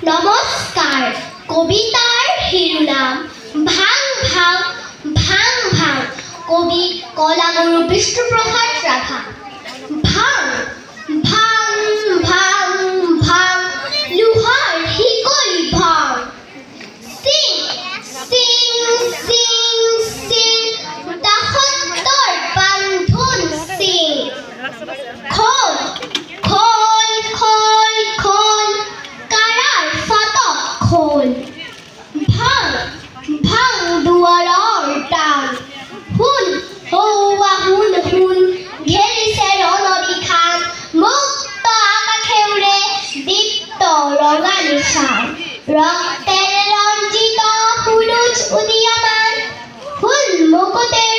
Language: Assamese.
নমস্কাৰ কবিতাৰ শিৰোনাম ভাং ভাং ভাং ভাং কবি কলাগুৰু বিষ্ণুপ্ৰসাদ ৰাভা ভাং ভাং ভাং ভাং লোহাৰ শিকলি ভাং সিং সিং সিং সিং দাসত্বৰ বান্ধোন সিং খোল খোল খোল খোল কাৰাৰ ফটক খোল ভাং ভাং দুৱাৰৰ টাং শুন হৌৱা শুন শুন ঘেৰিছে ৰণবিখান মুক্ত আকাশে উৰে দীপ্ত ৰঙা নিশান ৰক্তেৰে ৰঞ্জিত সূৰুজ উদীয়মান শুন মুকুটেৰ